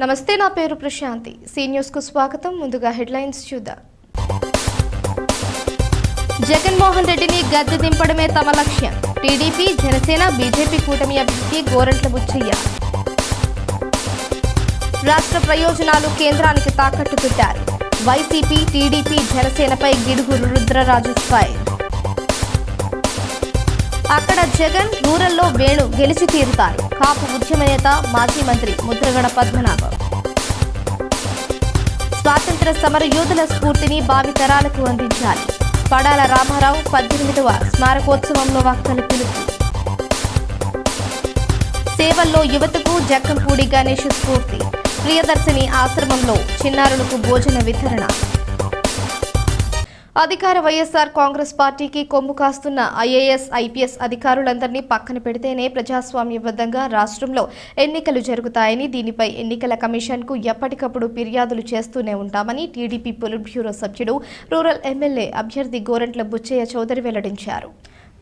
నమస్తే, నా పేరు ప్రశాంతి. సి న్యూస్ కు స్వాగతం. ముందుగా హెడ్లైన్స్ చూద్దాం. జగన్మోహన్ రెడ్డిని గద్దె దింపడమే తమ లక్ష్యం. టీడీపీ, జనసేన, బీజేపీ కూటమి అభ్యర్థి గోరంట్ల బుచ్చయ్య. రాష్ట్ర ప్రయోజనాలు కేంద్రానికి తాకట్టు పెట్టారు. వైసీపీ, టీడీపీ, జనసేనపై గిడుగు రుద్రరాజు ఫైర్. అక్కడ జగన్, రూరల్లో వేణు గెలిచి తీరుతారు. కాపు ఉద్యమ నేత, మాజీ మంత్రి ముద్రగడ పద్మనాభం. స్వాతంత్ర సమర యోధుల స్ఫూర్తిని భావితరాలకు అందించాలి. పడాల రామారావు 18వ స్మారకోత్సవంలో వక్తలు పిలుపు. సేవల్లో యువతకు జక్కంపూడి గణేష్ స్ఫూర్తి. ప్రియదర్శిని ఆశ్రమంలో చిన్నారులకు భోజన వితరణ. అధికార వైఎస్ఆర్ కాంగ్రెస్ పార్టీకి కొమ్ము కాస్తున్న ఐఏఎస్, ఐపీఎస్ అధికారులందరినీ పక్కన పెడితేనే ప్రజాస్వామ్యబద్ధంగా రాష్ట్రంలో ఎన్నికలు జరుగుతాయని, దీనిపై ఎన్నికల కమిషన్కు ఎప్పటికప్పుడు ఫిర్యాదులు చేస్తూనే ఉంటామని టీడీపీ పొలిట్ బ్యూరో సభ్యుడు, రూరల్ ఎమ్మెల్యే అభ్యర్థి గోరంట్ల బుచ్చయ్య చౌదరి వెల్లడించారు.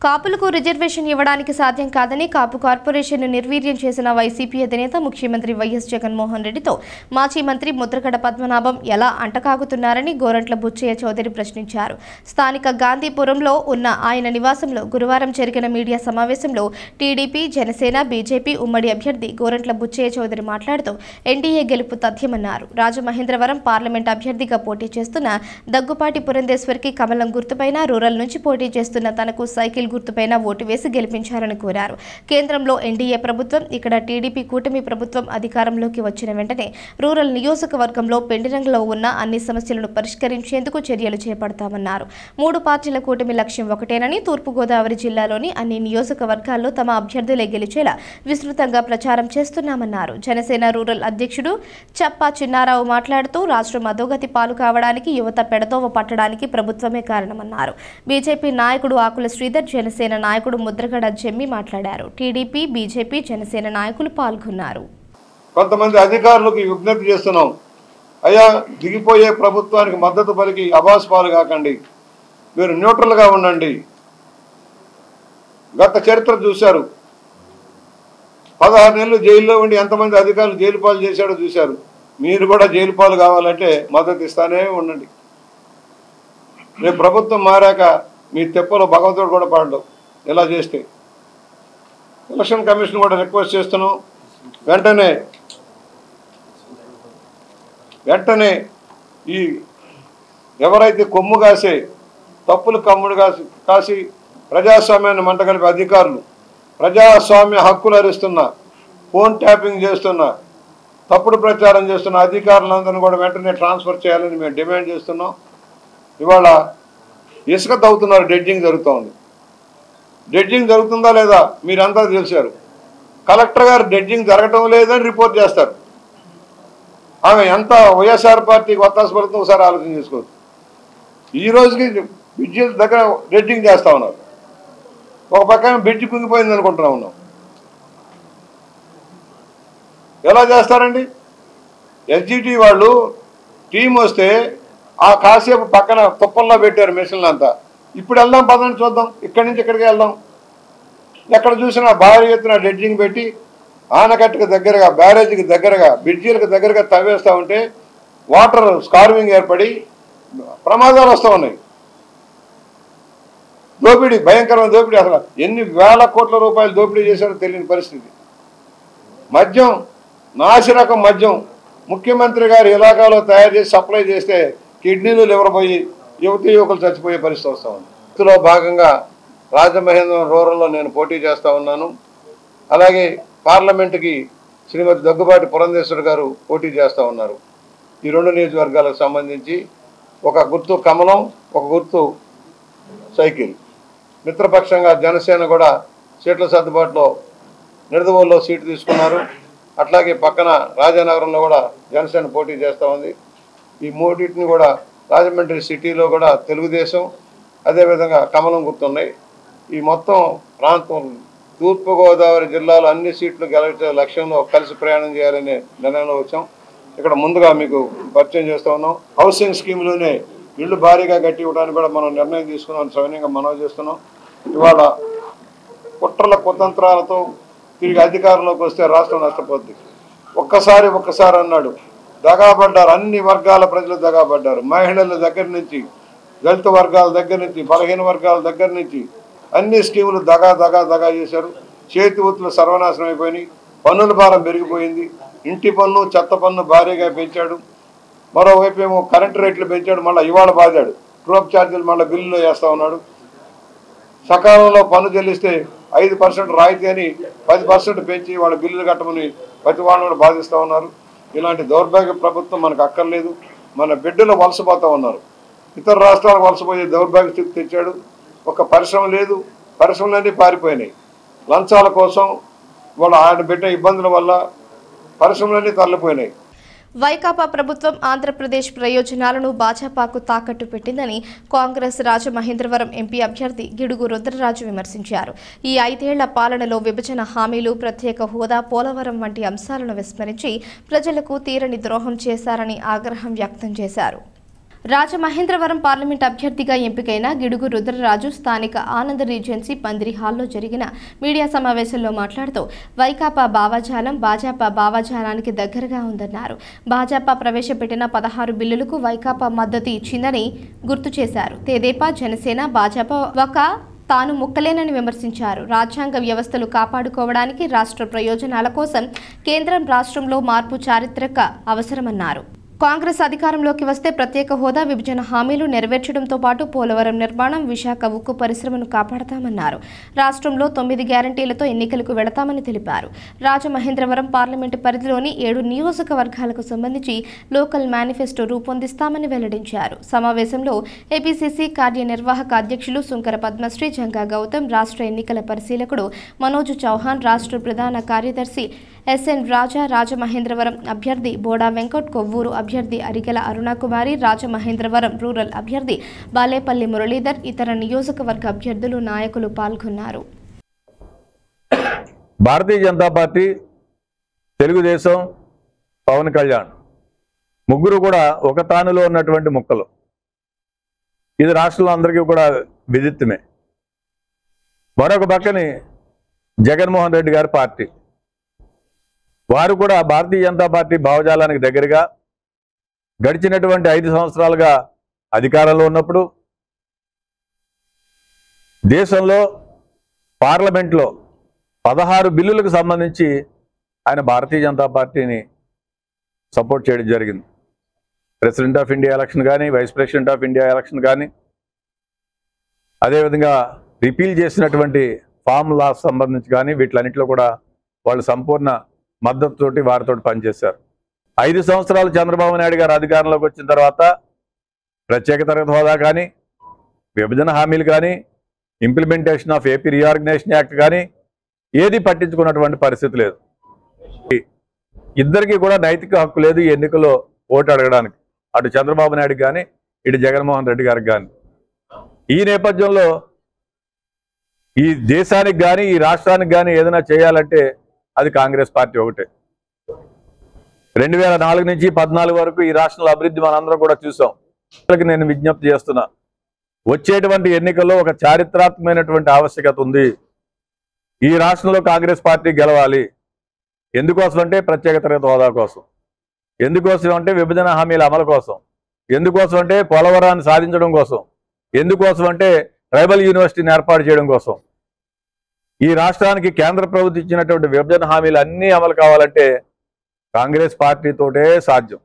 కాపులకు రిజర్వేషన్ ఇవ్వడానికి సాధ్యం కాదని, కాపు కార్పొరేషన్ను నిర్వీర్యం చేసిన వైసీపీ అధినేత ముఖ్యమంత్రి వైఎస్ జగన్మోహన్ రెడ్డితో మాజీ మంత్రి ముద్రగడ పద్మనాభం ఎలా అంటకాగుతున్నారని గోరంట్ల బుచ్చయ్య చౌదరి ప్రశ్నించారు. స్థానిక గాంధీపురంలో ఉన్న ఆయన నివాసంలో గురువారం జరిగిన మీడియా సమావేశంలో టీడీపీ, జనసేన, బీజేపీ ఉమ్మడి అభ్యర్థి గోరంట్ల బుచ్చయ్య చౌదరి మాట్లాడుతూ ఎన్డీఏ గెలుపు తథ్యమన్నారు. రాజమహేంద్రవరం పార్లమెంట్ అభ్యర్థిగా పోటీ చేస్తున్న దగ్గుపాటి పురంధేశ్వరికి కమలం గుర్తుపైన, రూరల్ నుంచి పోటీ చేస్తున్న తనకు సైకిల్ గుర్తుపైన ఓటు వేసి గెలిపించాలని కోరారు. కేంద్రంలో ఎన్డీఏ ప్రభుత్వం, ఇక్కడ టీడీపీ కూటమి ప్రభుత్వం అధికారంలోకి వచ్చిన వెంటనే రూరల్ నియోజకవర్గంలో పెండింగ్లో ఉన్న అన్ని సమస్యలను పరిష్కరించేందుకు చర్యలు చేపడతామన్నారు. 3 పార్టీల కూటమి లక్ష్యం ఒకటేనని, తూర్పుగోదావరి జిల్లాలోని అన్ని నియోజకవర్గాల్లో తమ అభ్యర్థులే గెలిచేలా విస్తృతంగా ప్రచారం చేస్తున్నామన్నారు. జనసేన రూరల్ అధ్యక్షుడు చప్పా చిన్నారావు మాట్లాడుతూ రాష్ట్రం అధోగతి పాలు కావడానికి, యువత పెడదోవ పట్టడానికి ప్రభుత్వమే కారణమన్నారు. బీజేపీ నాయకుడు ఆకుల శ్రీధర్, జనసేన నాయకుడు ముద్రగడ జమ్మి మాట్లాడారు. టీడీపీ, బీజేపీ, జనసేన నాయకులు పాల్గొన్నారు. కొంతమంది అధికారులకు విజ్ఞప్తి చేస్తున్నాం. అయ్యా, దిగిపోయే ప్రభుత్వానికి మద్దతు పలికి అభాస్పాలు కాకండి, మీరు న్యూట్రల్గా ఉండండి. గత చరిత్ర చూశారు. 16 నెలలు జైల్లో ఉండి ఎంతమంది అధికారులు జైలు పాలు చేశాడో చూశారు. మీరు కూడా జైలు పాలు కావాలంటే మద్దతు ఇస్తానే ఉండండి. రేపు ప్రభుత్వం మారాక మీ తెప్పలో భగవంతుడు కూడా పడడు ఇలా చేస్తే. ఎలక్షన్ కమిషన్ కూడా రిక్వెస్ట్ చేస్తున్నాం, వెంటనే ఈ ఎవరైతే కొమ్ము కాసే, తప్పులు కమ్ముడు కాసి ప్రజాస్వామ్యాన్ని మంటగలిపే అధికారులు, ప్రజాస్వామ్య హక్కులు హరిస్తున్న, ఫోన్ ట్యాపింగ్ చేస్తున్న, తప్పుడు ప్రచారం చేస్తున్న అధికారులందరినీ కూడా వెంటనే ట్రాన్స్ఫర్ చేయాలని మేము డిమాండ్ చేస్తున్నాం. ఇవాళ ఇసుక తవ్వుతున్నారు, డెడ్జింగ్ జరుగుతూ ఉంది. డెడ్జింగ్ జరుగుతుందా లేదా మీరంతా తెలిసారు. కలెక్టర్ గారు డెడ్జింగ్ జరగటం లేదని రిపోర్ట్ చేస్తారు. ఆమె ఎంత వైఎస్ఆర్ పార్టీకి ఒత్తాస పడుతుందో ఒకసారి ఆలోచన చేసుకోవచ్చు. ఈ రోజుకి బ్రిడ్జి దగ్గర డెడ్జింగ్ చేస్తూ ఉన్నారు. ఒక పక్కన బ్రిడ్జి కుంగిపోయింది అనుకుంటున్నా ఉన్నాం. ఎలా చేస్తారండి? ఎస్జిటి వాళ్ళు టీం వస్తే ఆ కాసేపు పక్కన తుప్పల్లో పెట్టారు మిషన్లు అంతా. ఇప్పుడు వెళ్దాం పదండి చూద్దాం, ఇక్కడి నుంచి ఇక్కడికి వెళ్దాం. ఎక్కడ చూసినా భారీ ఎత్తున డెడ్జింగ్ పెట్టి ఆనకట్టుకు దగ్గరగా, బ్యారేజీకి దగ్గరగా, బ్రిడ్జీలకు దగ్గరగా తవ్వేస్తూ ఉంటే వాటర్ స్కార్వింగ్ ఏర్పడి ప్రమాదాలు వస్తూ ఉన్నాయి. దోపిడీ, భయంకరమైన దోపిడీ. అసలు ఎన్ని వేల కోట్ల రూపాయలు దోపిడీ చేశారో తెలియని పరిస్థితి. మద్యం, నాసిరకం మద్యం ముఖ్యమంత్రి గారి ఇలాకాలో తయారు చేసి సప్లై చేస్తే కిడ్నీలు లివర్ పోయి యువకులు చచ్చిపోయే పరిస్థితి వస్తూ ఉంది. ఇందులో భాగంగా రాజమహేంద్రవరం రూరల్లో నేను పోటీ చేస్తూ ఉన్నాను. అలాగే పార్లమెంటుకి శ్రీమతి దగ్గుబాటి పురంధేశ్వరి గారు పోటీ చేస్తూ ఉన్నారు. ఈ 2 నియోజకవర్గాలకు సంబంధించి ఒక గుర్తు కమలం, ఒక గుర్తు సైకిల్. మిత్రపక్షంగా జనసేన కూడా సీట్ల సర్దుబాటులో నిడదవోలులో సీటు తీసుకున్నారు. అట్లాగే పక్కన రాజానగరంలో కూడా జనసేన పోటీ చేస్తూ ఉంది. ఈ 3 కూడా రాజమండ్రి సిటీలో కూడా తెలుగుదేశం, అదేవిధంగా కమలం గుర్తున్నాయి. ఈ మొత్తం ప్రాంతం తూర్పుగోదావరి జిల్లాలో అన్ని సీట్లు గెలిచే లక్ష్యంలో కలిసి ప్రయాణం చేయాలనే నిర్ణయంలో వచ్చాం. ఇక్కడ ముందుగా మీకు పరిచయం చేస్తూ ఉన్నాం. హౌసింగ్ స్కీమ్లోనే ఇళ్ళు భారీగా కట్టి ఇవ్వడానికి కూడా మనం నిర్ణయం తీసుకున్నాం, సవినయంగా మనవి చేస్తున్నాం. ఇవాళ కుట్రల కుతంత్రాలతో తిరిగి అధికారంలోకి వస్తే రాష్ట్రం నష్టపోద్ది. ఒక్కసారి అన్నాడు. దగాపడ్డారు, అన్ని వర్గాల ప్రజలు దగాపడ్డారు. మహిళల దగ్గర నుంచి, దళిత వర్గాల దగ్గర నుంచి, బలహీన వర్గాల దగ్గర నుంచి అన్ని స్కీములు దగా చేశారు. చేతి వృత్తులు సర్వనాశనం అయిపోయినాయి. పన్నుల భారం పెరిగిపోయింది. ఇంటి పన్ను, చెత్త పన్ను భారీగా పెంచాడు. మరోవైపు ఏమో కరెంటు రేట్లు పెంచాడు. మళ్ళీ ఇవాళ బాధాడు. ట్రూప్ ఛార్జీలు మళ్ళీ బిల్లులో వేస్తూ ఉన్నాడు. సకాలంలో పన్ను చెల్లిస్తే 5% రాయితీ అని 10% పెంచి వాళ్ళ బిల్లులు కట్టమని ప్రతి వాళ్ళని కూడా బాధిస్తూ ఉన్నారు. ఇలాంటి దౌర్భాగ్య ప్రభుత్వం మనకు అక్కర్లేదు. మన బిడ్డలు వలసపోతూ ఉన్నారు. ఇతర రాష్ట్రాలకు వలసపోయే దౌర్భాగ్య స్థితి తెచ్చాడు. ఒక పరిశ్రమ లేదు, పరిశ్రమలన్నీ పారిపోయినాయి. లంచాల కోసం ఆయన బిడ్డ ఇబ్బందుల వల్ల పరిశ్రమలన్నీ తరలిపోయినాయి. వైకాపా ప్రభుత్వం ఆంధ్రప్రదేశ్ ప్రయోజనాలను భాజపాకు తాకట్టు పెట్టిందని కాంగ్రెస్ రాజమహేంద్రవరం ఎంపీ అభ్యర్థి గిడుగు రుద్రరాజు విమర్శించారు. ఈ 5 ఏళ్ల పాలనలో విభజన హామీలు, ప్రత్యేక హోదా, పోలవరం వంటి అంశాలను విస్మరించి ప్రజలకు తీరని ద్రోహం చేశారని ఆగ్రహం వ్యక్తం చేశారు. రాజమహేంద్రవరం పార్లమెంట్ అభ్యర్థిగా ఎంపికైన గిడుగు రుద్రరాజు స్థానిక ఆనంద్ రీజెన్సీ పందిరి హాల్లో జరిగిన మీడియా సమావేశంలో మాట్లాడుతూ వైకాపా భావజాలం భాజపా భావజాలానికి దగ్గరగా ఉందన్నారు. భాజపా ప్రవేశపెట్టిన 16 బిల్లులకు వైకాపా మద్దతు ఇచ్చిందని గుర్తు చేశారు. తెదేపా, జనసేన, భాజపా తాను ముక్కలేనని విమర్శించారు. రాజ్యాంగ వ్యవస్థలు కాపాడుకోవడానికి రాష్ట్ర ప్రయోజనాల కోసం కేంద్రం రాష్ట్రంలో మార్పు చారిత్రక అవసరమన్నారు. కాంగ్రెస్ అధికారంలోకి వస్తే ప్రత్యేక హోదా, విభజన హామీలు నెరవేర్చడంతో పాటు పోలవరం నిర్మాణం, విశాఖ ఉక్కు పరిశ్రమను కాపాడతామన్నారు. రాష్ట్రంలో 9 గ్యారంటీలతో ఎన్నికలకు వెళతామని తెలిపారు. రాజమహేంద్రవరం పార్లమెంటు పరిధిలోని 7 నియోజకవర్గాలకు సంబంధించి లోకల్ మేనిఫెస్టో రూపొందిస్తామని వెల్లడించారు. సమావేశంలో ఏపీసీసీ కార్యనిర్వాహక అధ్యక్షులు సుంకర పద్మశ్రీ, జంగా గౌతమ్, రాష్ట్ర ఎన్నికల పరిశీలకుడు మనోజ్ చౌహాన్, రాష్ట్ర ప్రధాన కార్యదర్శి ఎస్ఎన్ రాజా, రాజమహేంద్రవరం అభ్యర్థి బోడా వెంకట్, కొవ్వూరు అభ్యర్థి అరిగెల అరుణకుమారి, రాజమహేంద్రవరం రూరల్ అభ్యర్థి బాలేపల్లి మురళీధర్, ఇతర నియోజకవర్గ అభ్యర్థులు, నాయకులు పాల్గొన్నారు. భారతీయ జనతా పార్టీ, తెలుగుదేశం, పవన్ కళ్యాణ్ ముగ్గురు కూడా ఒక తానులో ఉన్నటువంటి ముక్కలు. ఇది రాష్ట్రంలో అందరికీ కూడా విదిత్తమే. మరొక పక్కని జగన్మోహన్ రెడ్డి గారి పార్టీ, వారు కూడా భారతీయ జనతా పార్టీ భావజాలానికి దగ్గరగా గడిచినటువంటి 5 సంవత్సరాలుగా అధికారంలో ఉన్నప్పుడు దేశంలో పార్లమెంట్లో 16 బిల్లులకు సంబంధించి ఆయన భారతీయ జనతా పార్టీని సపోర్ట్ చేయడం జరిగింది. ప్రెసిడెంట్ ఆఫ్ ఇండియా ఎలక్షన్ కానీ, vice president of India election కానీ, అదేవిధంగా రిపీల్ చేసినటువంటి ఫామ్ లాస్ సంబంధించి కానీ వీటిలన్నింటిలో కూడా వాళ్ళు సంపూర్ణ మద్దతుతోటి వారితో పనిచేశారు. 5 సంవత్సరాలు చంద్రబాబు నాయుడు గారు అధికారంలోకి వచ్చిన తర్వాత ప్రత్యేక తరగతి హోదా కానీ, విభజన హామీలు కానీ, implementation of AP reorganisation act కానీ ఏది పట్టించుకున్నటువంటి పరిస్థితి లేదు. ఇద్దరికీ కూడా నైతిక హక్కు లేదు ఈ ఎన్నికల్లో ఓటు అడగడానికి, అటు చంద్రబాబు నాయుడు కానీ, ఇటు జగన్మోహన్ రెడ్డి గారికి కానీ. ఈ నేపథ్యంలో ఈ దేశానికి కానీ, ఈ రాష్ట్రానికి కానీ ఏదైనా చేయాలంటే అది కాంగ్రెస్ పార్టీ ఒకటే. 2004 నుంచి 14 వరకు ఈ రాష్ట్రంలో అభివృద్ధి మనందరం కూడా చూసాం. నేను విజ్ఞప్తి చేస్తున్నా, వచ్చేటువంటి ఎన్నికల్లో ఒక చారిత్రాత్మకమైనటువంటి ఆవశ్యకత ఉంది. ఈ రాష్ట్రంలో కాంగ్రెస్ పార్టీ గెలవాలి. ఎందుకోసం అంటే ప్రత్యేక తరగతి హోదా కోసం, ఎందుకోసం అంటే విభజన హామీల అమలు కోసం, ఎందుకోసం అంటే పోలవరాన్ని సాధించడం కోసం, ఎందుకోసం అంటే ట్రైబల్ యూనివర్సిటీని ఏర్పాటు చేయడం కోసం. ఈ రాష్ట్రానికి కేంద్ర ప్రభుత్వం ఇచ్చినటువంటి విభజన హామీలు అన్నీ అమలు కావాలంటే కాంగ్రెస్ పార్టీతోటే సాధ్యం.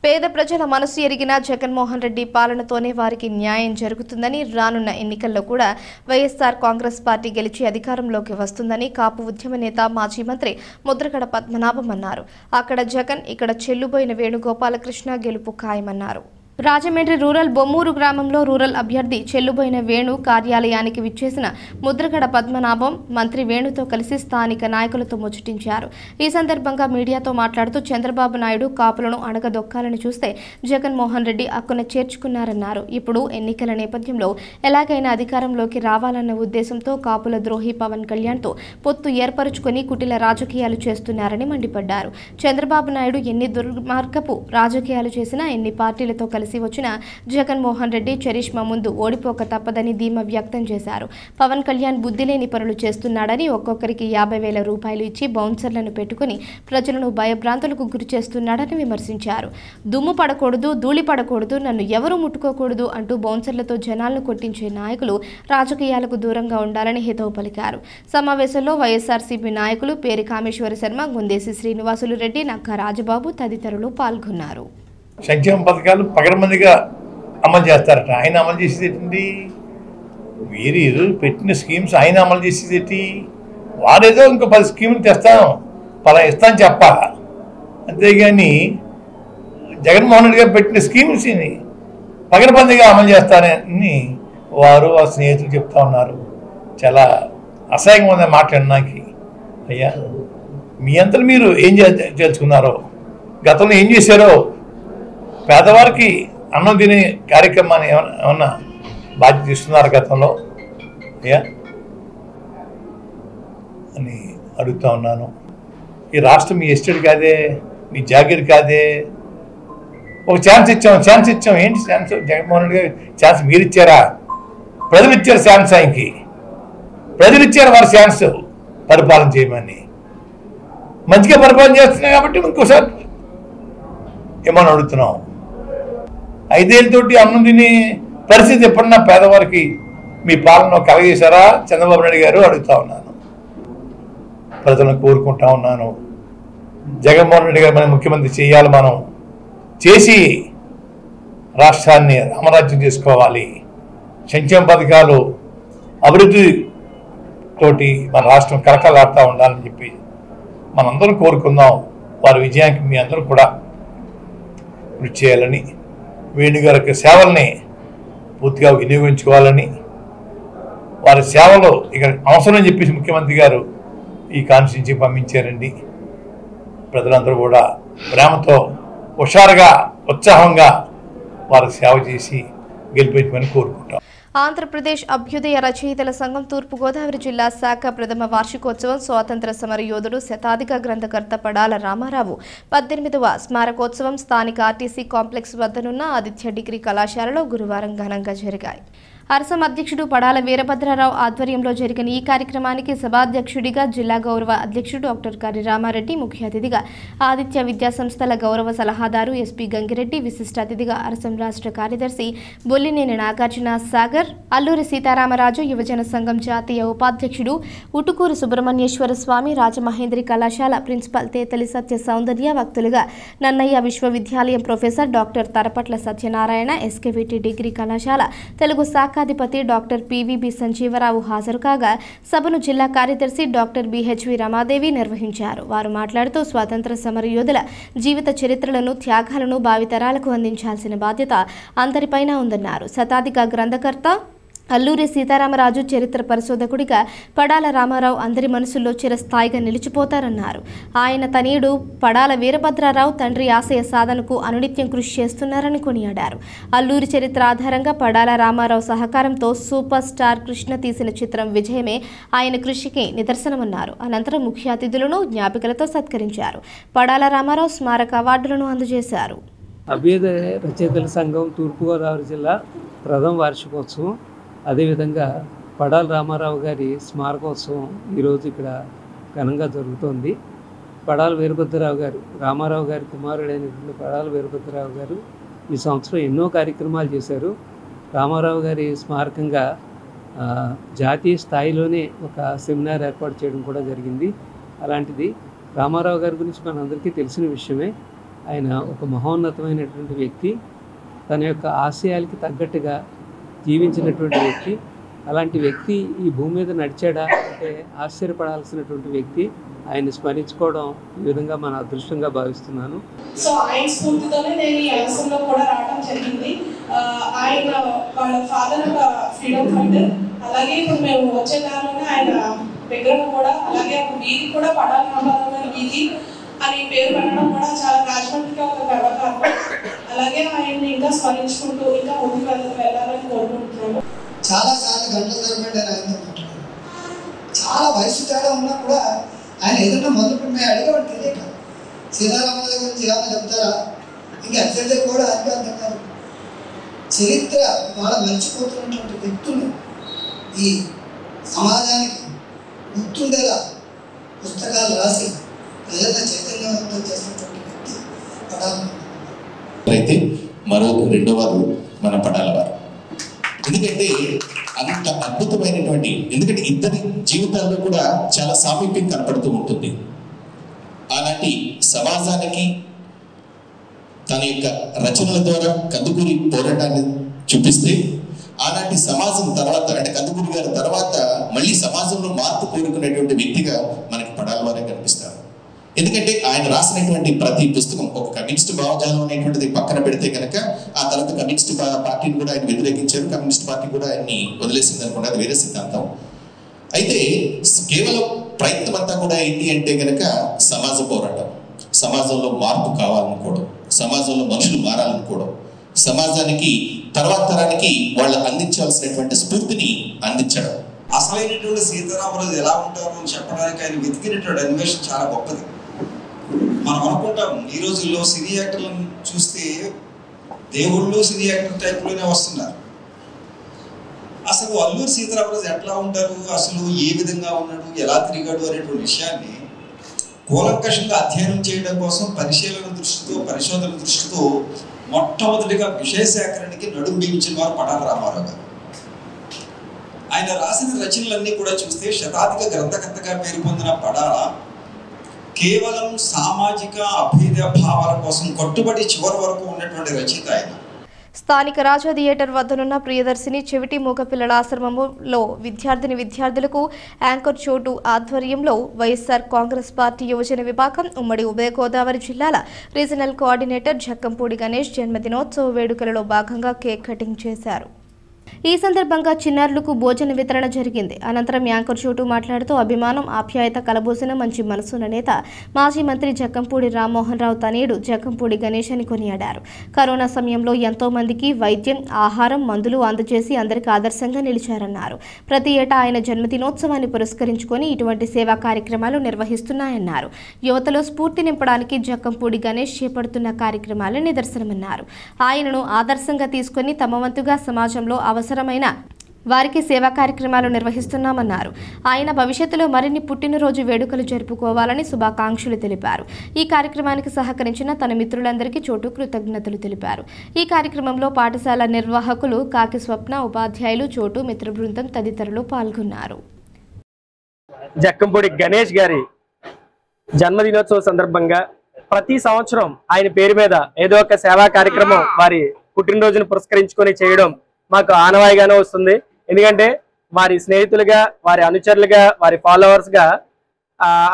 పేద ప్రజల మనసు ఎరిగిన జగన్మోహన్ రెడ్డి పాలనతోనే వారికి న్యాయం జరుగుతుందని, రానున్న ఎన్నికల్లో కూడా వైఎస్ఆర్ కాంగ్రెస్ పార్టీ గెలిచి అధికారంలోకి వస్తుందని కాపు ఉద్యమ నేత, మాజీ మంత్రి ముద్రగడ పద్మనాభం అన్నారు. అక్కడ జగన్, ఇక్కడ చెల్లుబోయిన వేణుగోపాలకృష్ణ గెలుపు ఖాయమన్నారు. రాజమండ్రి రూరల్ బొమ్మూరు గ్రామంలో రూరల్ అభ్యర్థి చెల్లుబోయిన వేణు కార్యాలయానికి విచ్చేసిన ముద్రగడ పద్మనాభం మంత్రి వేణుతో కలిసి స్థానిక నాయకులతో ముచ్చటించారు. ఈ సందర్భంగా మీడియాతో మాట్లాడుతూ చంద్రబాబు నాయుడు కాపులను అణగదొక్కాలని చూస్తే జగన్మోహన్ రెడ్డి అక్కున చేర్చుకున్నారన్నారు. ఇప్పుడు ఎన్నికల నేపథ్యంలో ఎలాగైనా అధికారంలోకి రావాలన్న ఉద్దేశంతో కాపుల ద్రోహి పవన్ కళ్యాణ్తో పొత్తు ఏర్పరుచుకుని కుటిల రాజకీయాలు చేస్తున్నారని మండిపడ్డారు. చంద్రబాబు నాయుడు ఎన్ని దుర్మార్గపు రాజకీయాలు చేసినా, ఎన్ని పార్టీలతో కలిసి కలిసి వచ్చిన జగన్మోహన్ రెడ్డి చరిష్మా ముందు ఓడిపోక తప్పదని ధీమా వ్యక్తం చేశారు. పవన్ కళ్యాణ్ బుద్ధి లేని పనులు చేస్తున్నాడని, ఒక్కొక్కరికి 50,000 రూపాయలు ఇచ్చి బౌన్సర్లను పెట్టుకుని ప్రజలను భయభ్రాంతులకు గురి చేస్తున్నాడని విమర్శించారు. దుమ్ము పడకూడదు, ధూళి పడకూడదు, నన్ను ఎవరూ ముట్టుకోకూడదు అంటూ బౌన్సర్లతో జనాలను కొట్టించే నాయకులు రాజకీయాలకు దూరంగా ఉండాలని హితవు పలికారు. సమావేశంలో వైఎస్ఆర్సీపీ నాయకులు పేరి కామేశ్వర శర్మ, గుందేసి శ్రీనివాసులు రెడ్డి, నక్కా రాజబాబు తదితరులు పాల్గొన్నారు. సంక్షేమ పథకాలు పగడమందిగా అమలు చేస్తారట. ఆయన అమలు చేసేది ఏంటి? వీరు పెట్టిన స్కీమ్స్ ఆయన అమలు చేసేది ఏంటి? వారేదో ఇంకో 10 స్కీములు తెస్తాం, పలా ఇస్తాను చెప్పాలా. అంతేగాని జగన్మోహన్ రెడ్డి గారు పెట్టిన స్కీమ్స్ని పగడబందిగా అమలు చేస్తారని వారు ఆ స్నేహితులు చెప్తా ఉన్నారు. చాలా అసహ్యంగా ఉందని మాట్లాడడానికి. అయ్యా, మీ అంతలో మీరు ఏం తెలుసుకున్నారో, గతంలో ఏం చేశారో, పేదవారికి అన్నం తినే కార్యక్రమాన్ని ఏమన్నా బాధ్యత ఇస్తున్నారు గతంలో అయ్యా అని అడుగుతా ఉన్నాను. ఈ రాష్ట్రం మీ ఎస్టేట్ కాదే, మీ జాగీర్ కాదే. ఒక ఛాన్స్ ఇచ్చాం. ఏంటి ఛాన్స్? జగన్మోహన్ రెడ్డి గారు ఛాన్స్ మీరు ఇచ్చారా? ప్రజలు ఇచ్చారు ఛాన్స్. ఆయనకి ప్రజలు ఇచ్చారు వారి ఛాన్స్ పరిపాలన చేయమని. మంచిగా పరిపాలన చేస్తున్నాయి కాబట్టి ఇంకోసారి ఏమని అడుగుతున్నాం. 5 ఏళ్ళతోటి అన్నం తిని పరిస్థితి ఎప్పుడన్నా పేదవారికి మీ పాలన కలగజేశారా చంద్రబాబు నాయుడు గారు? అడుగుతా ఉన్నాను. ప్రజలను కోరుకుంటా ఉన్నాను. జగన్మోహన్ రెడ్డి గారు మన ముఖ్యమంత్రి చేయాలి. మనం చేసి రాష్ట్రాన్ని రామరాజ్యం చేసుకోవాలి. సంక్షేమ పథకాలు అభివృద్ధి తోటి మన రాష్ట్రం కలకలాడుతూ ఉండాలని చెప్పి మనందరం కోరుకుందాం. వారి విజయానికి మీ అందరూ కూడా కృషి చేయాలని, వేణుగారి యొక్క సేవల్ని పూర్తిగా వినియోగించుకోవాలని, వారి సేవలు ఇక అవసరం చెప్పేసి ముఖ్యమంత్రి గారు ఈ కాన్స్టిట్యూన్సీ పంపించారండి. ప్రజలందరూ కూడా ప్రేమతో హుషారుగా ఉత్సాహంగా వారికి సేవ చేసి గెలిపించమని కోరుకుంటాం. ఆంధ్రప్రదేశ్ అభ్యుదయ రచయితల సంఘం తూర్పుగోదావరి జిల్లా శాఖ ప్రథమ వార్షికోత్సవం, స్వాతంత్ర సమర యోధుడు, శతాధిక గ్రంథకర్త పడాల రామారావు 18వ స్మారకోత్సవం స్థానిక ఆర్టీసీ కాంప్లెక్స్ వద్దనున్న ఆదిత్య డిగ్రీ కళాశాలలో గురువారం ఘనంగా జరిగాయి. అరసం అధ్యక్షుడు పడాల వీరభద్రరావు ఆధ్వర్యంలో జరిగిన ఈ కార్యక్రమానికి సభాధ్యక్షుడిగా జిల్లా గౌరవ అధ్యక్షుడు డాక్టర్ కర్రి రామారెడ్డి, ముఖ్య అతిథిగా ఆదిత్య విద్యా సంస్థల గౌరవ సలహాదారు ఎస్పీ గంగిరెడ్డి, విశిష్ట అతిథిగా అరసం రాష్ట్ర కార్యదర్శి బొల్లినేని నాగార్జున సాగర్, అల్లూరి సీతారామరాజు యువజన సంఘం జాతీయ ఉపాధ్యక్షుడు ఉటుకూరు సుబ్రహ్మణ్యేశ్వర స్వామి, రాజమహేంద్రి కళాశాల ప్రిన్సిపల్ తేతలి సత్య సౌందర్య, వక్తులుగా నన్నయ్య విశ్వవిద్యాలయం professor doctor Tarapatla Satyanarayana, SKVT degree కళాశాల తెలుగు శాఖ అధిపతి డాక్టర్ పివిబి సంజీవరావు హాజరు కాగా, సభను జిల్లా కార్యదర్శి డాక్టర్ బిహెచ్వి రమాదేవి నిర్వహించారు. వారు మాట్లాడుతూ స్వాతంత్ర సమర యోధుల జీవిత చరిత్రలను, త్యాగాలను భావితరాలకు అందించాల్సిన బాధ్యత అందరిపైన ఉందన్నారు. శతాధిక గ్రంథకర్త అల్లూరి సీతారామరాజు చరిత్ర పరిశోధకుడిగా పడాల రామారావు అందరి మనసుల్లో చిరస్థాయిగా నిలిచిపోతారన్నారు. ఆయన తనయుడు పడాల వీరభద్రరావు తండ్రి ఆశయ సాధనకు అనునిత్యం కృషి చేస్తున్నారని కొనియాడారు. అల్లూరి చరిత్ర ఆధారంగా పడాల రామారావు సహకారంతో సూపర్ స్టార్ కృష్ణ తీసిన చిత్రం విజయమే ఆయన కృషికి నిదర్శనమన్నారు. అనంతరం ముఖ్య అతిథులను జ్ఞాపికలతో సత్కరించారు. పడాల రామారావు స్మారక అవార్డులను అందజేశారు. అభ్యుదయ రచయితల సంఘం తూర్పుగోదావరి జిల్లా ప్రథమ వార్షికోత్సవం, అదేవిధంగా పడాల రామారావు గారి స్మారకోత్సవం ఈరోజు ఇక్కడ ఘనంగా జరుగుతోంది. పడాల వీరభద్రరావు గారు, రామారావు గారి కుమారుడైనటువంటి పడాల వీరభద్రరావు గారు ఈ సంవత్సరం ఎన్నో కార్యక్రమాలు చేశారు. రామారావు గారి స్మారకంగా జాతీయ స్థాయిలోనే ఒక సెమినార్ ఏర్పాటు చేయడం కూడా జరిగింది. అలాంటిది రామారావు గారి గురించి మనందరికీ తెలిసిన విషయమే. ఆయన ఒక మహోన్నతమైనటువంటి వ్యక్తి, తన యొక్క ఆశయాలకి తగ్గట్టుగా జీవించినటువంటి వ్యక్తి. అలాంటి వ్యక్తి ఈ భూమి మీద నడిచాడా అంటే ఆశ్చర్యపడాల్సినటువంటి వ్యక్తి. ఆయన్ని స్మరించుకోవడం ఈ విధంగా మన అదృష్టంగా భావిస్తున్నాను. సో ఆయన స్ఫూర్తితోనే నేను ఈ అవసరంలో కూడా రావడం జరిగింది. ఆయన వాళ్ళ ఫాదర్ ఒక ఫ్రీడమ్ ఫైటర్. అలాగే ఇప్పుడు మేము వచ్చే దానిలోనే ఆయన విగ్రహం కూడా, అలాగే ఒక వీధి కూడా పడాల రామారావు గారి వీధి అని పేరు పెట్టడం కూడా చాలా రాజమండ్రికి ఒక గర్వకారణం. అలాగే ఆయన్ని ఇంకా స్మరించుకుంటూ ఇంకా ముందుకు వెళ్ళాలని కోరుకుంటున్నాను. చాలా సార్లు గంటల తరబడి ఆయన చాలా వయసు తేడా ఉన్నా కూడా ఆయన ఏదన్నా మొదలుపెట్టి మేము అడిగేవాడు తెలియక సీతారామరాజు గురించి ఏమైనా చెప్తారా, ఇంకా అసలు కూడా అర్థం కాదు. చరిత్ర ఇవాళ మర్చిపోతున్నటువంటి వ్యక్తులు ఈ సమాజానికి గుర్తుండేలా పుస్తకాలు రాసి ప్రజలను చైతన్యవంతం చేసినటువంటి వ్యక్తి పడాలి. అయితే రెండో వారు మన పడాల వారు. ఎందుకంటే అంత అద్భుతమైనటువంటి, ఎందుకంటే ఇద్దరి జీవితాల్లో కూడా చాలా సామీప్యం కనపడుతూ ఉంటుంది. అలాంటి సమాజానికి తన యొక్క రచనల ద్వారా కందుకూరి పోరాటాన్ని చూపిస్తే, ఆనాటి సమాజం తర్వాత అంటే కందుకూరి గారి తర్వాత మళ్ళీ సమాజంలో మార్పు కోరుకునేటువంటి వ్యక్తిగా మనకి పడాల వారే కనిపిస్తారు. ఎందుకంటే ఆయన రాసినటువంటి ప్రతి పుస్తకం ఒక కమ్యూనిస్ట్ భావజాలం అనేటువంటిది పక్కన పెడితే కనుక, ఆ తర్వాత కమ్యూనిస్ట్ పార్టీని కూడా ఆయన వ్యతిరేకించారు, కమ్యూనిస్ట్ పార్టీ కూడా ఆయన్ని వదిలేసింది అనుకోండి, అది వేరే సిద్ధాంతం. అయితే కేవలం ప్రయత్నం అంతా కూడా ఏంటి అంటే కనుక సమాజ పోరాటం, సమాజంలో మార్పు కావాలనుకోవడం, సమాజంలో మనుషులు మారాలనుకోవడం, సమాజానికి తర్వాత తరానికి వాళ్ళు అందించాల్సినటువంటి స్ఫూర్తిని అందించడం. అసలైనటువంటి సీతారామరాజు ఎలా ఉంటారు అని చెప్పడానికి ఆయన వెతికినటువంటి అన్వేషణ చాలా గొప్పది. మనం అనుకుంటాం ఈ రోజుల్లో సినీ యాక్టర్లను చూస్తే దేవుళ్ళు సినీ యాక్టర్ టైప్లోనే వస్తున్నారు. అసలు అల్లూరి సీతారామరాజు ఎట్లా ఉంటారు, అసలు ఏ విధంగా ఉన్నాడు, ఎలా తిరిగాడు అనేటువంటి విషయాన్ని కూలంకషంగా అధ్యయనం చేయడం కోసం పరిశోధన దృష్టితో మొట్టమొదటిగా విషయ సేకరణకి నడుం బిగించిన వారు పడాల రామారావు గారు. ఆయన రాసిన రచనలన్నీ కూడా చూస్తే శతాధిక గ్రంథకర్తగా పేరు పొందిన పడాల కేవలం సామాజిక అభేద భావాల కోసం కట్టుబడి చివరి వరకు ఉన్నటువంటి రచయిత ఆయన. స్థానిక రాజా థియేటర్ వద్దనున్న ప్రియదర్శిని చెవిటి మూగపిల్లల ఆశ్రమంలో విద్యార్థులకు యాంకర్ చోటు ఆధ్వర్యంలో వైఎస్ఆర్ కాంగ్రెస్ పార్టీ యువజన విభాగం ఉమ్మడి ఉభయ గోదావరి జిల్లాల రీజనల్ కోఆర్డినేటర్ జక్కంపూడి గణేష్ జన్మదినోత్సవ వేడుకలలో భాగంగా కేక్ కటింగ్ చేశారు. ఈ సందర్భంగా చిన్నారులకు భోజన వితరణ జరిగింది. అనంతరం యాంకర్ చోటు మాట్లాడుతూ అభిమానం, ఆప్యాయత కలబోసిన మంచి మనసున్న నేత మాజీ మంత్రి జక్కంపూడి రామ్మోహన్ రావు తనయుడు జక్కంపూడి గణేష్ అని కొనియాడారు. కరోనా సమయంలో ఎంతో మందికి వైద్యం, ఆహారం, మందులు అందజేసి అందరికీ ఆదర్శంగా నిలిచారన్నారు. ప్రతి ఏటా ఆయన జన్మదినోత్సవాన్ని పురస్కరించుకొని ఇటువంటి సేవా కార్యక్రమాలు నిర్వహిస్తున్నాయన్నారు. యువతలో స్ఫూర్తి నింపడానికి జక్కంపూడి గణేష్ చేపడుతున్న కార్యక్రమాల నిదర్శనమన్నారు. ఆయనను ఆదర్శంగా తీసుకుని తమ వంతుగా సమాజంలో అవసరమైన వారికి సేవా కార్యక్రమాలు నిర్వహిస్తున్నామన్నారు. ఆయన భవిష్యత్తులో మరిన్ని పుట్టినరోజు వేడుకలు జరుపుకోవాలని శుభాకాంక్షలు తెలిపారు. ఈ కార్యక్రమానికి సహకరించిన తన మిత్రులందరికీ చోటు కృతజ్ఞతలు తెలిపారు. ఈ కార్యక్రమంలో పాఠశాల నిర్వాహకులు కాకి స్వప్న, ఉపాధ్యాయులు, చోటు మిత్ర బృందం తదితరులు పాల్గొన్నారు. జక్కంపూడి గణేష్ గారి జన్మదినోత్సవ సందర్భంగా ప్రతి సంవత్సరం ఆయన పేరు మీద ఏదో ఒక సేవా కార్యక్రమం వారి పుట్టినరోజును పురస్కరించుకొని చేయడం మాకు ఆనవాయిగానే వస్తుంది. ఎందుకంటే వారి స్నేహితులుగా, వారి అనుచరులుగా, వారి ఫాలోవర్స్ గా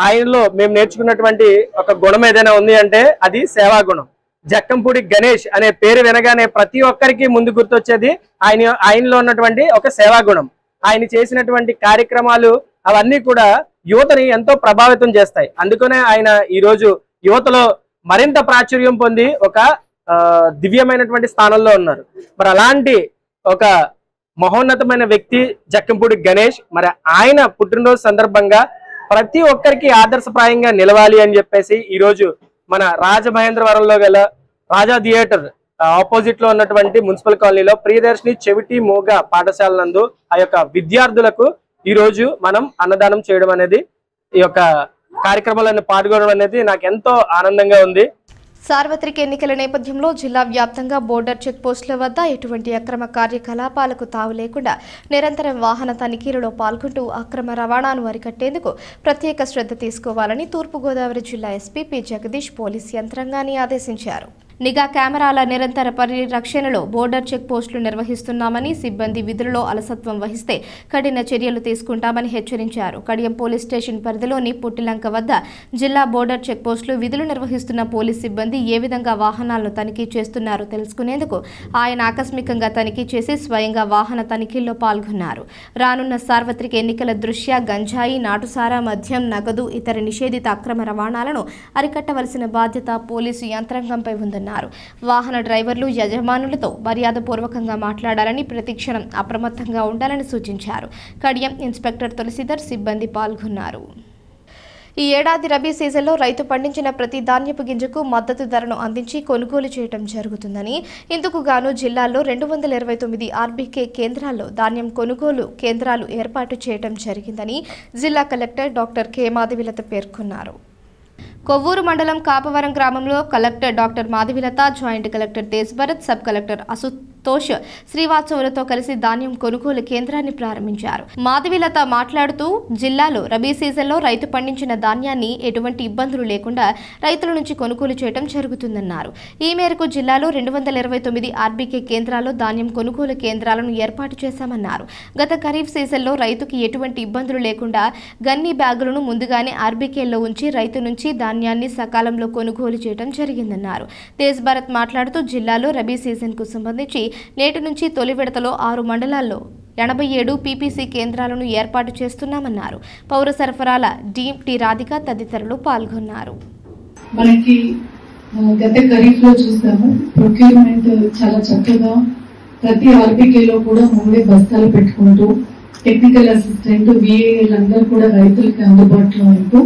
ఆయనలో మేము నేర్చుకున్నటువంటి ఒక గుణం ఏదైనా ఉంది అంటే అది సేవా గుణం. జక్కంపూడి గణేష్ అనే పేరు వినగానే ప్రతి ఒక్కరికి ముందు గుర్తొచ్చేది ఆయనలో ఉన్నటువంటి ఒక సేవా గుణం. ఆయన చేసినటువంటి కార్యక్రమాలు అవన్నీ కూడా యువతని ఎంతో ప్రభావితం చేస్తాయి. అందుకనే ఆయన ఈరోజు యువతలో మరింత ప్రాచుర్యం పొంది ఒక దివ్యమైనటువంటి స్థానంలో ఉన్నారు. మరి అలాంటి ఒక మహోన్నతమైన వ్యక్తి జక్కంపూడి గణేష్. మరి ఆయన పుట్టినరోజు సందర్భంగా ప్రతి ఒక్కరికి ఆదర్శప్రాయంగా నిలవాలి అని చెప్పేసి ఈరోజు మన రాజమహేంద్రవరంలో గల రాజా థియేటర్ ఆపోజిట్ లో ఉన్నటువంటి మున్సిపల్ కాలనీలో ప్రియదర్శిని చెవిటి మూగ పాఠశాల నందు ఆ యొక్క విద్యార్థులకు ఈ రోజు మనం అన్నదానం చేయడం అనేది, ఈ యొక్క కార్యక్రమాలను పాల్గొనడం అనేది నాకు ఎంతో ఆనందంగా ఉంది. సార్వత్రిక ఎన్నికల నేపథ్యంలో జిల్లా వ్యాప్తంగా బోర్డర్ చెక్ పోస్టుల వద్ద ఎటువంటి అక్రమ కార్యకలాపాలకు తావు లేకుండా నిరంతరం వాహన తనిఖీలలో పాల్గొంటూ అక్రమ రవాణాను అరికట్టేందుకు ప్రత్యేక శ్రద్ధ తీసుకోవాలని తూర్పుగోదావరి జిల్లా ఎస్పీ పి జగదీష్ పోలీస్ యంత్రాంగాన్ని ఆదేశించారు. నిఘా కెమెరాల నిరంతర పరిరక్షణలో బోర్డర్ చెక్ పోస్టులు నిర్వహిస్తున్నామని, సిబ్బంది విధులలో అలసత్వం వహిస్తే కఠిన చర్యలు తీసుకుంటామని హెచ్చరించారు. కడియం పోలీస్ స్టేషన్ పరిధిలోని పుట్టిలంక వద్ద జిల్లా బోర్డర్ చెక్ పోస్టులు విధులు నిర్వహిస్తున్న పోలీస్ సిబ్బంది ఏ విధంగా వాహనాలను తనిఖీ చేస్తున్నారో తెలుసుకునేందుకు ఆయన ఆకస్మికంగా తనిఖీ చేసి స్వయంగా వాహన తనిఖీల్లో పాల్గొన్నారు. రానున్న సార్వత్రిక ఎన్నికల దృష్ట్యా గంజాయి, నాటుసారా, మద్యం, నగదు, ఇతర నిషేధిత అక్రమ రవాణాలను అరికట్టవలసిన బాధ్యత పోలీసు యంత్రాంగంపై ఉందన్నారు. వాహన డ్రైవర్లు యజమానులతో మర్యాదపూర్వకంగా మాట్లాడాలని, ప్రతిక్షణం అప్రమత్తంగా ఉండాలని సూచించారు. కడియం ఇన్స్పెక్టర్ తులసీధర్, సిబ్బంది పాల్గొన్నారు. ఈ ఏడాది రబీ సీజన్లో రైతు పండించిన ప్రతి ధాన్యపు గింజకు మద్దతు ధరను అందించి కొనుగోలు చేయడం జరుగుతుందని, ఇందుకు గాను జిల్లాలో 229 ఆర్బీకే కేంద్రాల్లో ధాన్యం కొనుగోలు కేంద్రాలు ఏర్పాటు చేయడం జరిగిందని జిల్లా కలెక్టర్ డాక్టర్ కె మాధవిలత పేర్కొన్నారు. కొవ్వూరు మండలం కాపవరం గ్రామంలో collector doctor Madhavilatha, joint collector Tej Bharath, sub collector Asutosh శ్రీవాత్సవులతో కలిసి ధాన్యం కొనుగోలు కేంద్రాన్ని ప్రారంభించారు. మాధవిలత మాట్లాడుతూ జిల్లాలో రబీ సీజన్లో రైతు పండించిన ధాన్యాన్ని ఎటువంటి ఇబ్బందులు లేకుండా రైతుల నుంచి కొనుగోలు చేయడం జరుగుతుందన్నారు. ఈ మేరకు జిల్లాలో 229 ఆర్బీకే కేంద్రాల్లో ధాన్యం కొనుగోలు కేంద్రాలను ఏర్పాటు చేశామన్నారు. గత ఖరీఫ్ సీజన్లో రైతుకి ఎటువంటి ఇబ్బందులు లేకుండా గన్ని బ్యాగులను ముందుగానే ఆర్బీకేల్లో ఉంచి రైతు నుంచి ధాన్యాన్ని సకాలంలో కొనుగోలు చేయడం జరిగిందన్నారు. తేజ్ భరత్ మాట్లాడుతూ జిల్లాలో రబీ సీజన్కు సంబంధించి నేటి నుంచి తొలి విడతలో 6 మండలాల్లో 87 పీపీసీ కేంద్రాలను ఏర్పాటు చేస్తున్నామన్నారు. పౌర సరఫరాల డి రాధిక తదితరులు పాల్గొన్నారు. మనకి గత ఖరీఫ్ లో చూసాము, ప్రొక్యూర్మెంట్ చాలా చక్కగా ప్రతి ఆర్బీకేలో కూడా ముందే బస్తాలు పెట్టుకుంటూ టెక్నికల్ అసిస్టెంట్ వీఏలందరూ కూడా రైతులకి అందుబాటులో ఉంటూ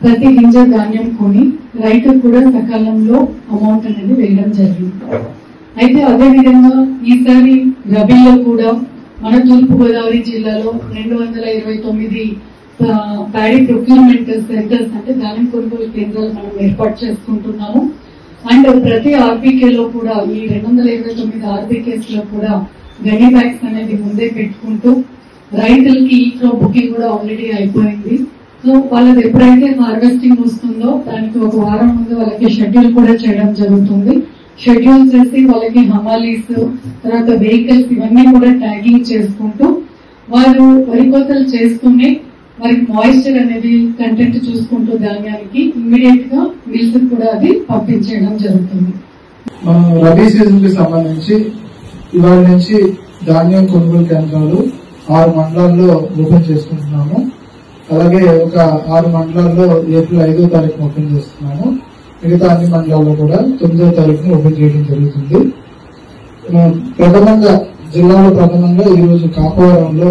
ప్రతి గింజ ధాన్యం కొని రైతుకు కూడా సకాలంలో అమౌంట్ అనేది వేయడం జరిగింది. అయితే అదేవిధంగా ఈసారి రబీలో కూడా మన తూర్పుగోదావరి జిల్లాలో 229 ప్యాడీ ప్రొక్యూర్మెంట్ సెంటర్స్ అంటే ధాన్యం కొనుగోలు కేంద్రాలు మనం ఏర్పాటు చేసుకుంటున్నాము. అండ్ ప్రతి ఆర్బీకేలో కూడా ఈ 229 ఆర్బీకేస్ లో కూడా గనీ బ్యాగ్స్ అనేది ముందే పెట్టుకుంటూ రైతులకి ఈ క్రాప్ బుకింగ్ కూడా ఆల్రెడీ అయిపోయింది. సో వాళ్ళది ఎప్పుడైతే హార్వెస్టింగ్ వస్తుందో దానికి ఒక వారం ముందు వాళ్ళకి షెడ్యూల్ కూడా చేయడం జరుగుతుంది. షెడ్యూల్ చేసి వాళ్ళకి హమాలీస్, తర్వాత వెహికల్స్ ఇవన్నీ కూడా ట్యాగింగ్ చేసుకుంటూ వారు వరి కోతలు చేస్తూనే వారికి మాయిశ్చర్ అనేది కంటెంట్ చూసుకుంటూ ధాన్యానికి ఇమ్మీడియట్ గా మిల్స్ కూడా అది పంపించడం జరుగుతుంది. రబీ సీజన్ కి సంబంధించి ఇవాళ నుంచి ధాన్యం కొనుగోలు కేంద్రాలు 6 మండలాల్లో ఓపెన్ చేసుకుంటున్నాము. అలాగే ఒక 6 మండలాల్లో ఏప్రిల్ 5వ తారీఖున ఓపెన్ చేస్తున్నాము. మిగతా అన్ని మండలాల్లో కూడా 9వ తారీఖున ఓపెన్ చేయడం జరుగుతుంది. జిల్లాలో ప్రథమంగా ఈ రోజు కాపవరంలో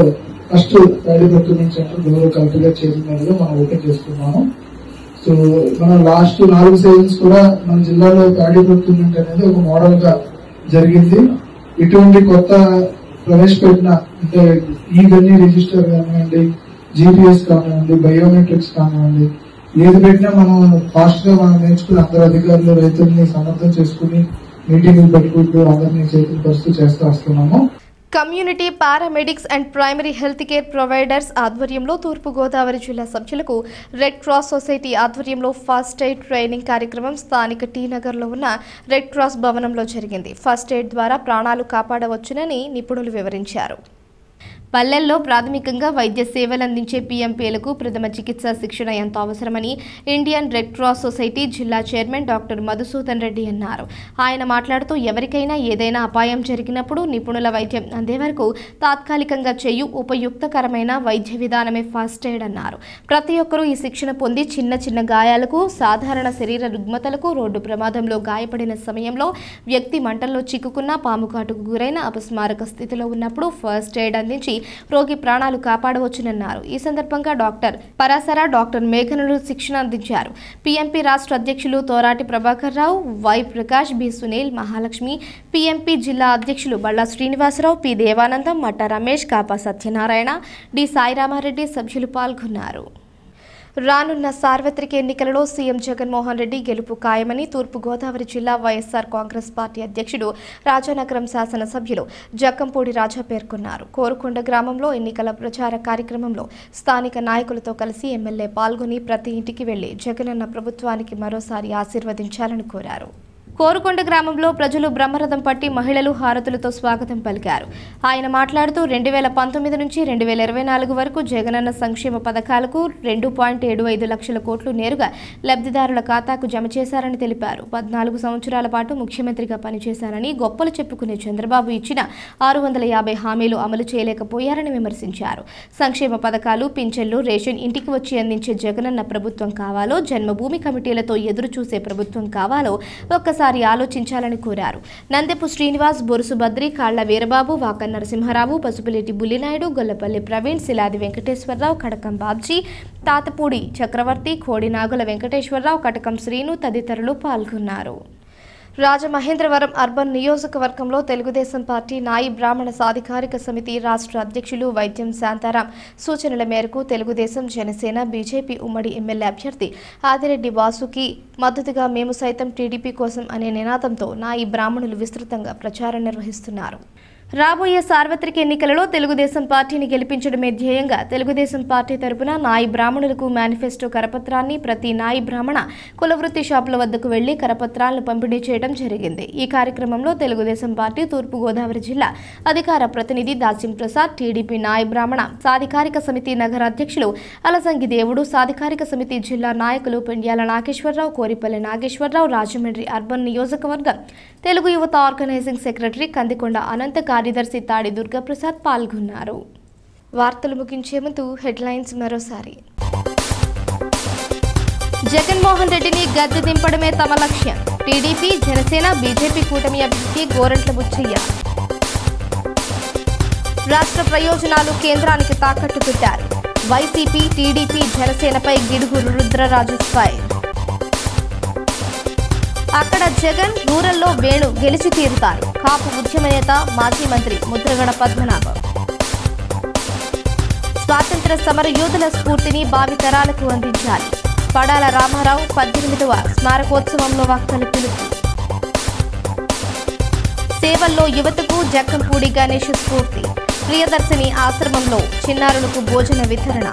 ఫస్ట్ ప్యాడీ ప్రొక్యూర్మెంట్ సెంటర్ గౌరవ కలెక్టర్ చైర్మన్ లో మనం ఓపెన్ చేస్తున్నాము. సో మన లాస్ట్ 4 సీజన్స్ కూడా మన జిల్లాలో ప్యాడీ ప్రొక్యూర్మెంట్ అనేది ఒక మోడల్ గా జరిగింది. ఇటువంటి కొత్త ప్రవేశపెట్టిన అంటే ఈ గన్నీ రిజిస్టర్ కానివ్వండి, జీపీఎస్ కానివ్వండి, బయోమెట్రిక్స్ కానివ్వండి, ఏది పెట్టినా మనం ఫాస్ట్ గా మనం నేర్చుకుని అందరు అధికారులు రైతుల్ని సమర్థం చేసుకుని మీటింగ్లు పెట్టుకుంటూ అందరినీ చేతులు పరుస్తూ చేస్తూ వస్తున్నాము. Community paramedics and primary health care providers ఆధ్వర్యంలో తూర్పుగోదావరి జిల్లా సభ్యులకు రెడ్ క్రాస్ సొసైటీ ఆధ్వర్యంలో ఫస్ట్ ఎయిడ్ ట్రైనింగ్ కార్యక్రమం స్థానిక టీ నగర్లో ఉన్న రెడ్ క్రాస్ భవనంలో జరిగింది. ఫస్ట్ ఎయిడ్ ద్వారా ప్రాణాలు కాపాడవచ్చునని నిపుణులు వివరించారు. పల్లెల్లో ప్రాథమికంగా వైద్య సేవలు అందించే పీఎంపీలకు ప్రథమ చికిత్సా శిక్షణ ఎంతో అవసరమని ఇండియన్ రెడ్ క్రాస్ సొసైటీ జిల్లా చైర్మన్ డాక్టర్ మధుసూదన్ రెడ్డి అన్నారు. ఆయన మాట్లాడుతూ ఎవరికైనా ఏదైనా అపాయం జరిగినప్పుడు నిపుణుల వైద్యం అందే వరకు తాత్కాలికంగా చేయు ఉపయుక్తకరమైన వైద్య విధానమే ఫస్ట్ ఎయిడ్ అన్నారు. ప్రతి ఒక్కరూ ఈ శిక్షణ పొంది చిన్న చిన్న గాయాలకు, సాధారణ శరీర రుగ్మతలకు, రోడ్డు ప్రమాదంలో గాయపడిన సమయంలో, వ్యక్తి మంటల్లో చిక్కుకున్న, పాము కాటుకు గురైన, అపస్మారక స్థితిలో ఉన్నప్పుడు ఫస్ట్ ఎయిడ్ అందించి రోగి ప్రాణాలు కాపాడవచ్చునన్నారు. ఈ సందర్భంగా డాక్టర్ పరాశర, డాక్టర్ మేఘనులు శిక్షణ అందించారు. పీఎంపీ రాష్ట్ర అధ్యక్షులు Torati Prabhakar Rao, Y Prakash, B Sunil, Mahalakshmi, PMP జిల్లా అధ్యక్షులు బళ్ళా శ్రీనివాసరావు, పి దేవానందం, మట్ట రమేష్, కాపా సత్యనారాయణ, డి సాయిరామారెడ్డి సభ్యులు పాల్గొన్నారు. రానున్న సార్వత్రిక ఎన్నికలలో సీఎం జగన్మోహన్ రెడ్డి గెలుపు ఖాయమని తూర్పుగోదావరి జిల్లా వైఎస్ఆర్ కాంగ్రెస్ పార్టీ అధ్యక్షుడు రాజానగరం శాసనసభ్యులు జక్కంపూడి రాజా పేర్కొన్నారు. కోరుకొండ గ్రామంలో ఎన్నికల ప్రచార కార్యక్రమంలో స్థానిక నాయకులతో కలిసి ఎమ్మెల్యే పాల్గొని ప్రతి ఇంటికి వెళ్లి జగనన్న ప్రభుత్వానికి మరోసారి ఆశీర్వదించాలని కోరారు. కోరుకొండ గ్రామంలో ప్రజలు బ్రహ్మరథం పట్టి మహిళలు హారతులతో స్వాగతం పలికారు. ఆయన మాట్లాడుతూ 2019 నుంచి 2024 వరకు జగనన్న సంక్షేమ పథకాలకు 2.75 లక్షల కోట్లు నేరుగా లబ్ధిదారుల ఖాతాకు జమ చేశారని తెలిపారు. 14 సంవత్సరాల పాటు ముఖ్యమంత్రిగా పనిచేశారని, గొప్పలు చెప్పుకునే చంద్రబాబు ఇచ్చిన 650 హామీలు అమలు చేయలేకపోయారని విమర్శించారు. సంక్షేమ పథకాలు, పింఛన్లు, రేషన్ ఇంటికి వచ్చి అందించే జగనన్న ప్రభుత్వం కావాలో, జన్మభూమి కమిటీలతో ఎదురు చూసే ప్రభుత్వం కావాలో ఒక్కసారి మరోసారి ఆలోచించాలని కోరారు. నందెపు శ్రీనివాస్, బొరుసు బద్రి, కాళ్ల వీరబాబు, వాకన్ నరసింహారావు, పసుపులేటి బుల్లినాయుడు, గొల్లపల్లి ప్రవీణ్, శిలాది వెంకటేశ్వరరావు, కడకం బాబ్జీ, తాతపూడి చక్రవర్తి, కోడి నాగుల వెంకటేశ్వరరావు, కటకం శ్రీను తదితరులు పాల్గొన్నారు. రాజమహేంద్రవరం అర్బన్ నియోజకవర్గంలో తెలుగుదేశం పార్టీ నాయి బ్రాహ్మణ సాధికారిక సమితి రాష్ట్ర అధ్యక్షులు వైద్యం శాంతారాం సూచనల మేరకు తెలుగుదేశం, జనసేన, బీజేపీ ఉమ్మడి ఎమ్మెల్యే అభ్యర్థి ఆదిరెడ్డి వాసుకి మద్దతుగా మేము సైతం టీడీపీ కోసం అనే నినాదంతో నాయి బ్రాహ్మణులు విస్తృతంగా ప్రచారం నిర్వహిస్తున్నారు. రాబోయే సార్వత్రిక ఎన్నికలలో తెలుగుదేశం పార్టీని గెలిపించడమే ధ్యేయంగా తెలుగుదేశం పార్టీ తరపున నాయి బ్రాహ్మణులకు మేనిఫెస్టో కరపత్రాన్ని ప్రతి నాయి బ్రాహ్మణ కులవృత్తి షాపుల వద్దకు వెళ్లి కరపత్రాలను పంపిణీ చేయడం జరిగింది. ఈ కార్యక్రమంలో తెలుగుదేశం పార్టీ తూర్పుగోదావరి జిల్లా అధికార ప్రతినిధి దాసిం ప్రసాద్, టీడీపీ నాయి బ్రాహ్మణ సాధికారిక సమితి నగర అధ్యక్షులు అలసంగి దేవుడు, సాధికారిక సమితి జిల్లా నాయకులు పెండ్యాల నాగేశ్వరరావు, కోరిపల్లి నాగేశ్వరరావు, రాజమండ్రి అర్బన్ నియోజకవర్గం తెలుగు యువత ఆర్గనైజింగ్ సెక్రటరీ కందికొండ అనంత, కార్యదర్శి తాడి దుర్గాప్రసాద్ పాల్గొన్నారు. వార్తలు ముగించే ముందు హెడ్లైన్స్ మరోసారి. జగన్మోహన్ రెడ్డిని గద్దె దింపడమే తమ లక్ష్యం. టీడీపీ, జనసేన, బీజేపీ కూటమి అభ్యర్థి గోరంట్ల బుచ్చయ్య. రాష్ట్ర ప్రయోజనాలు కేంద్రానికి తాకట్టు పెట్టారు. వైసీపీ, టీడీపీ, జనసేనపై గిడుగు రుద్రరాజు ఫైర్. అక్కడ జగన్, రూరల్లో వేణు గెలిచి తీరుతారు. కాపు ఉద్యమ నేత, మాజీ మంత్రి ముద్రగడ పద్మనాభం. స్వాతంత్ర సమర యోధుల స్ఫూర్తిని భావితరాలకు అందించాలి. పడాల రామారావు 18వ స్మారకోత్సవంలో వక్తల పిలుపు. సేవల్లో యువతకు జక్కంపూడి గణేష్ స్ఫూర్తి. ప్రియదర్శిని ఆశ్రమంలో చిన్నారులకు భోజన వితరణ.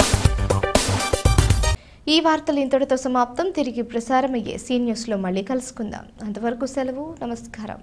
ఈ వార్తలు ఇంతటితో సమాప్తం. తిరిగి ప్రసారమయ్యే సీ న్యూస్లో మళ్ళీ కలుసుకుందాం. అంతవరకు సెలవు. నమస్కారం.